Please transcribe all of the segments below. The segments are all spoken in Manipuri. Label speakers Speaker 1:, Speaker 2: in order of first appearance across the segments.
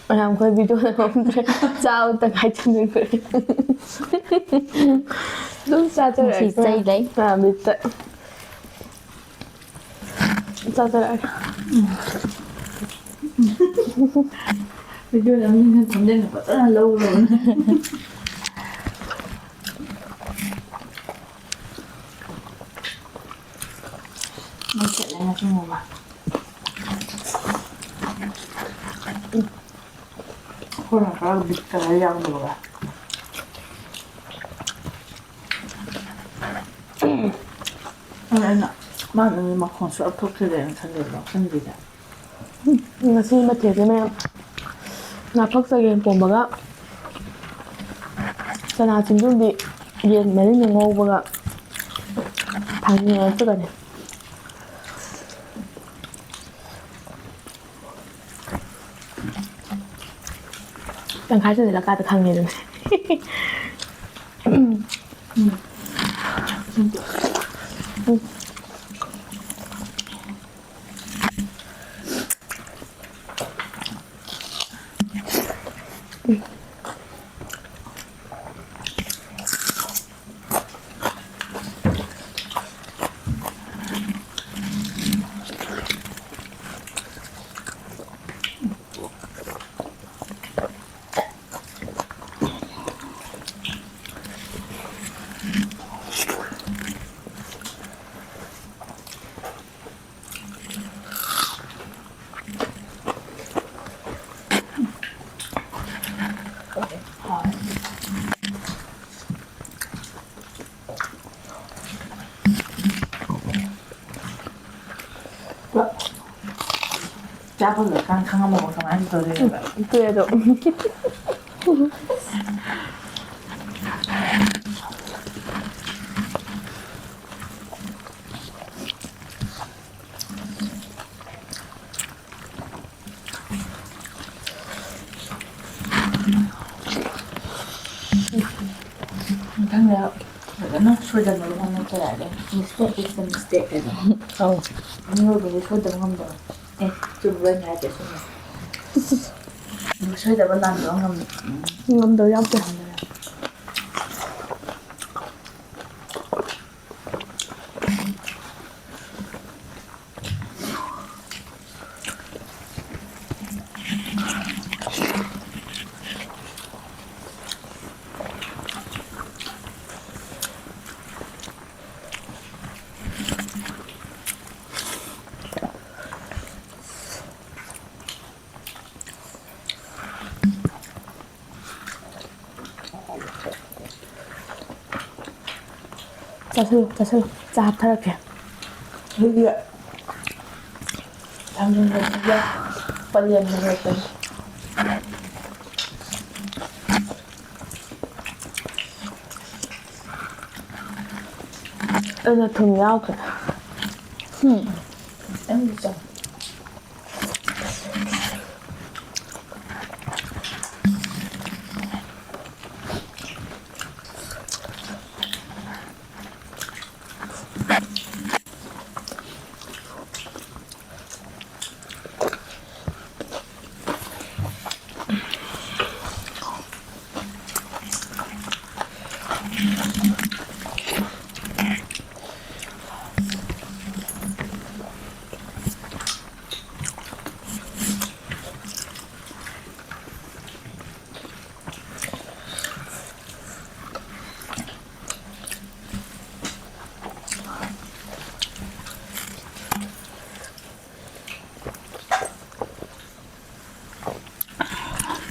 Speaker 1: ꯃꯌꯥꯝ ꯑꯩꯈꯣꯏ ꯚꯤꯗꯤꯑꯣꯗ ꯉꯝꯗ꯭ꯔꯦ ꯆꯥꯕ ꯇꯪꯈꯥꯏ ꯆꯟꯈ꯭ꯔꯦ ꯑꯗꯨꯝ ꯆꯥꯖꯔꯛꯑꯦ
Speaker 2: ꯆꯩ ꯂꯩ
Speaker 1: ꯃꯌꯥꯝꯗꯤ ꯆꯥꯖꯔꯛꯑꯦ
Speaker 3: ꯚꯤꯗꯤꯑꯣꯗ ꯃꯤꯅ ꯊꯝꯖꯤꯟꯅ ꯐꯖꯅ ꯂꯧꯔꯕꯅꯦ ꯃꯩ ꯆꯠꯂꯦ ꯉꯁꯤ ꯅꯣꯡꯃ ꯑꯩꯈꯣꯏꯅ ꯈꯔ ꯕꯤꯠꯀ ꯌꯥꯎꯗꯕꯒ ꯑꯩꯅ ꯃꯥꯅ ꯃꯈꯣꯟ ꯁꯨꯛꯊꯣꯛ ꯊꯣꯛꯇ꯭ꯔꯦꯅ ꯈꯜꯂꯦꯕ ꯂꯧꯁꯟꯕꯤꯗ
Speaker 1: ꯉꯁꯤ ꯃꯊꯦꯜꯁꯦ ꯃꯌꯥꯝ ꯉꯥꯐꯛ ꯆꯒꯦꯝꯄꯣꯝꯕꯒ ꯆꯅꯥ ꯆꯤꯟꯖꯨꯝꯕꯤ ꯌꯦꯟ ꯃꯔꯤꯟ ꯉꯧꯕꯒ ꯊꯥꯡꯖꯤꯡ ꯃꯦꯠꯄꯒꯅꯦ ꯇꯪꯈꯥꯏ ꯆꯟꯁꯤꯜꯂꯀꯥꯟꯗ ꯈꯪꯉꯦꯗꯨꯅꯦ
Speaker 3: ꯆꯥꯕ ꯂꯣꯏꯔꯀꯥꯟꯗ ꯈꯪꯉꯝꯃꯕ ꯀꯃꯥꯏꯅ ꯇꯧꯗꯣꯏꯅꯣꯕ
Speaker 1: ꯇꯣꯛꯑꯦ ꯑꯗꯣ
Speaker 3: ꯃꯊꯪꯗ ꯐꯖꯅ ꯁꯣꯏꯗꯅꯕ ꯍꯣꯠꯅꯖꯔꯛꯑꯒꯦ ꯃꯤꯁꯇꯦꯛ ꯏꯁ ꯃꯤꯁꯇꯦꯛ ꯍꯥꯏꯗꯣ
Speaker 1: ꯑꯧ
Speaker 3: ꯃꯤꯑꯣꯏꯕꯗꯤ ꯁꯣꯏꯗꯕ ꯉꯝꯗꯕ ꯆꯨꯝꯕ꯭ꯔꯅꯦ ꯍꯥꯏꯁꯦ ꯆꯨꯝꯃꯦ ꯁꯣꯏꯗꯕ ꯂꯥꯟꯗꯕ
Speaker 1: ꯉꯝꯗꯕ ꯌꯥꯎꯗꯦ ꯆꯥꯁꯤꯜꯂꯨ ꯆꯥ ꯍꯥꯞꯊꯔꯛꯀꯦ
Speaker 3: ꯑꯩꯗꯤ ꯊꯥꯡꯖꯤꯡꯒꯁꯤꯒ ꯄꯂꯦꯝꯅ ꯍꯦꯛꯇꯅꯤ
Speaker 1: ꯑꯩꯅ ꯊꯨꯝ ꯌꯥꯎꯗ꯭ꯔꯦ
Speaker 3: ꯈꯤꯇꯪꯗꯤ ꯆꯪ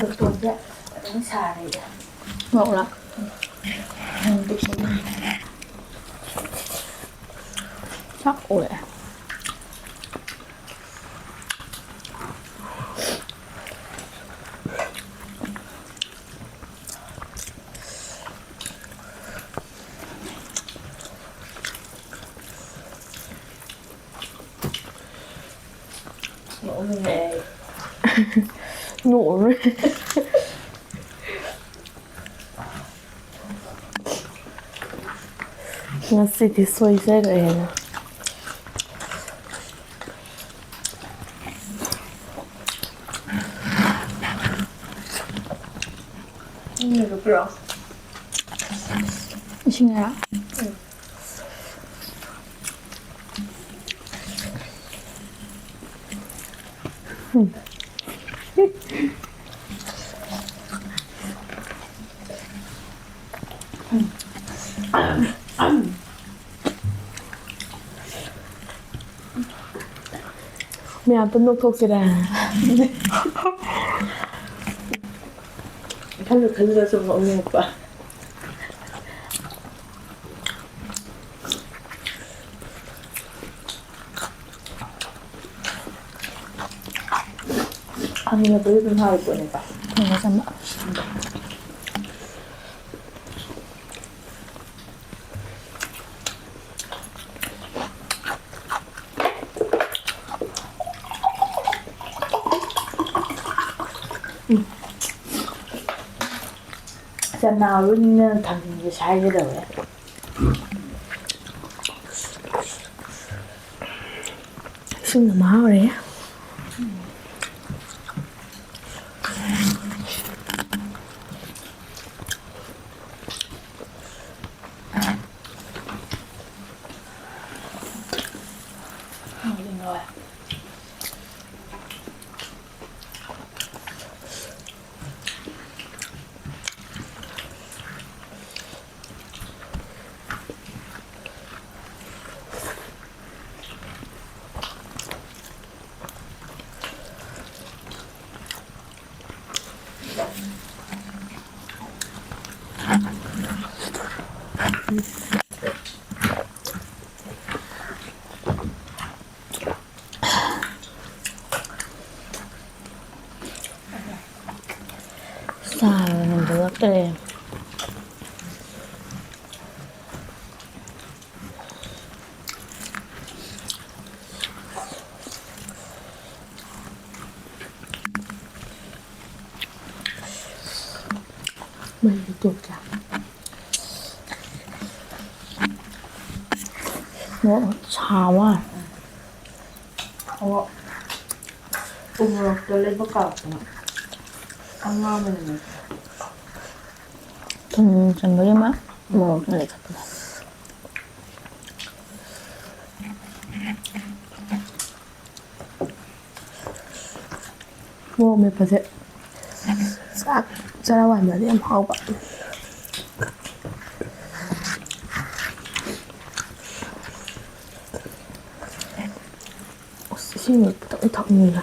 Speaker 3: ꯗꯣꯛꯇꯔꯁꯦ ꯑꯗꯨꯝ ꯁꯥꯔꯦꯗ
Speaker 1: ꯉꯧꯔꯥ ꯆꯥꯛ ꯑꯣꯏ ꯅꯣꯛꯑꯔꯣꯏ ꯉꯁꯤꯗꯤ ꯁꯣꯏꯖꯔꯦꯅ
Speaker 3: 누구랑?
Speaker 1: 이신이야. Mèo tôi nuôi thuộc gì à?
Speaker 3: 칼로 먹는 오빠. 아니면 그래도 나올 거니까.
Speaker 1: 맞아, 뭐.
Speaker 3: Sao nào luôn thằng gì sai cái đầu ấy.
Speaker 1: Xin là máu đấy.
Speaker 3: rồi.
Speaker 1: Xào được đây. Mình chuột chặt. Nó xào à.
Speaker 3: 우물럭 lên bốc cọc ăn ngon mình
Speaker 1: 전 뭐지 마? 뭐 그래 갖고. 뭐 mấy phần sẽ xác ra ngoài mà em học bạn. xin một tổng thống người nào.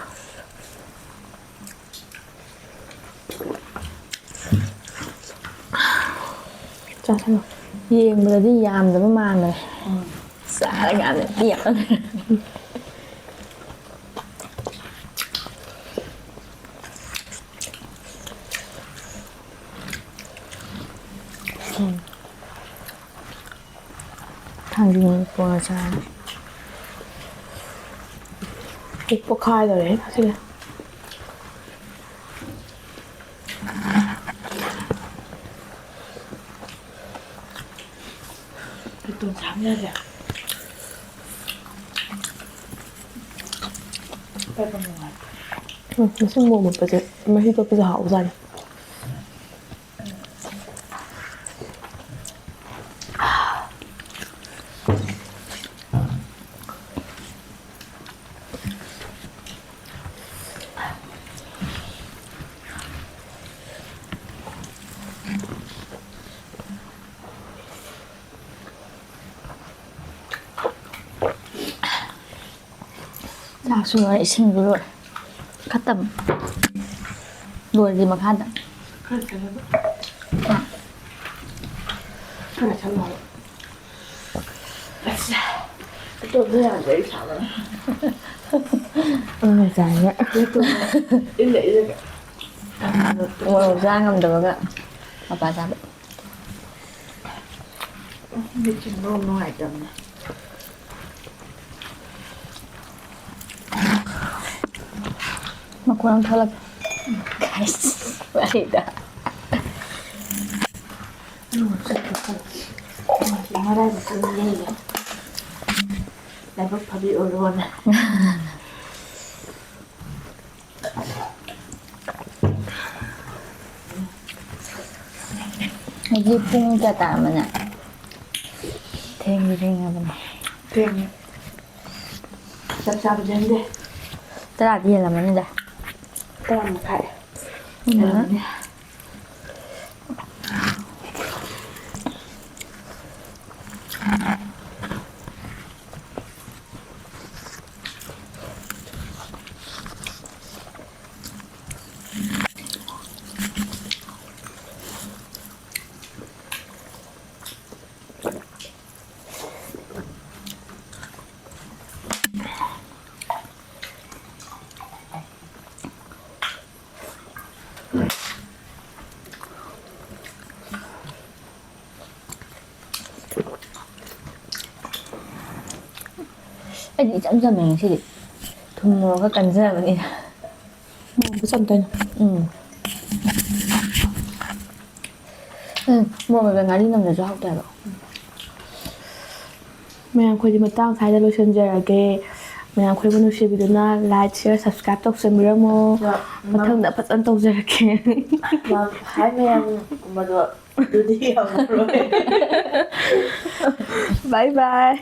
Speaker 1: Cho xem nào. Yên bây giờ đi làm rồi mới mang này. Xả ra cả này đẹp lắm. thằng gì của cha 오빠 가야 되네 사실.
Speaker 3: 또 잠자자. 빨리 먹어.
Speaker 1: sinh mùa một mà khi tôi bây giờ hậu dần. Sao suy nghĩ sinh rồi cắt tầm đuổi gì mà cắt ạ?
Speaker 3: Khá là chăm mộng. Tôi thấy là dễ chảo lắm.
Speaker 1: Người dài nhé.
Speaker 3: Đến đấy rồi cả.
Speaker 1: Ngồi ra ngầm được ạ. Mà bà ra vậy.
Speaker 3: Biết chừng nó ngoài tầm này.
Speaker 1: Mà kurang talab. Guys, vậy đã.
Speaker 3: Nó đây là con gì vậy? Lại bốc phải bị ổ luôn à.
Speaker 1: ꯍꯧꯖꯤꯛ ꯄꯨꯡ ꯀꯌꯥ ꯇꯥꯔꯝꯃꯅꯦ ꯊꯦꯡꯉꯕꯅꯦ
Speaker 3: ꯊꯦꯡꯉꯦ ꯆꯥꯛ ꯆꯥꯕ ꯆꯪꯗꯦ
Speaker 1: 10 ꯍꯦꯜꯂꯝꯃꯅꯤꯗ
Speaker 3: 10:30
Speaker 1: ꯎꯝ
Speaker 3: ꯍꯦꯜꯂꯝꯃꯅꯤ
Speaker 1: ꯑꯩꯗꯤ ꯏꯆꯝ ꯆꯝꯃꯦ ꯉꯁꯤꯗꯤ ꯊꯨꯝ ꯃꯣꯔꯣꯛꯒ ꯀꯟꯖꯕꯅꯤꯅ
Speaker 3: ꯆꯝꯗꯣꯏꯅꯣ
Speaker 1: ꯃꯣꯔꯣꯛ ꯉꯥꯔꯤ ꯅꯝꯅꯁꯨ ꯍꯥꯎꯇꯦꯕ
Speaker 3: ꯃꯌꯥꯝ ꯈꯣꯏꯗꯤ ꯃꯇꯥꯡ ꯁ꯭ꯋꯥꯏꯗ ꯂꯣꯏꯁꯤꯟꯖꯔꯒꯦ ꯃꯌꯥꯝ ꯈꯣꯏꯕꯨ ꯅꯨꯡꯁꯤꯕꯤꯗꯨꯅ ꯂꯥꯏꯛ ꯁꯤꯌꯔ ꯁꯕꯁꯀ꯭ꯔꯥꯏꯕ ꯇꯧꯁꯟꯕꯤꯔꯝꯃꯣ ꯃꯊꯪꯗ ꯐꯖꯅ ꯇꯧꯖꯔꯛꯀꯦ
Speaker 2: ꯍꯥꯏ ꯃꯌꯥꯝꯒꯨꯝꯕꯗꯣ ꯑꯗꯨꯗꯤ ꯌꯥꯎꯔꯔꯣꯏ
Speaker 3: ꯕꯥꯏ ꯕꯥꯏ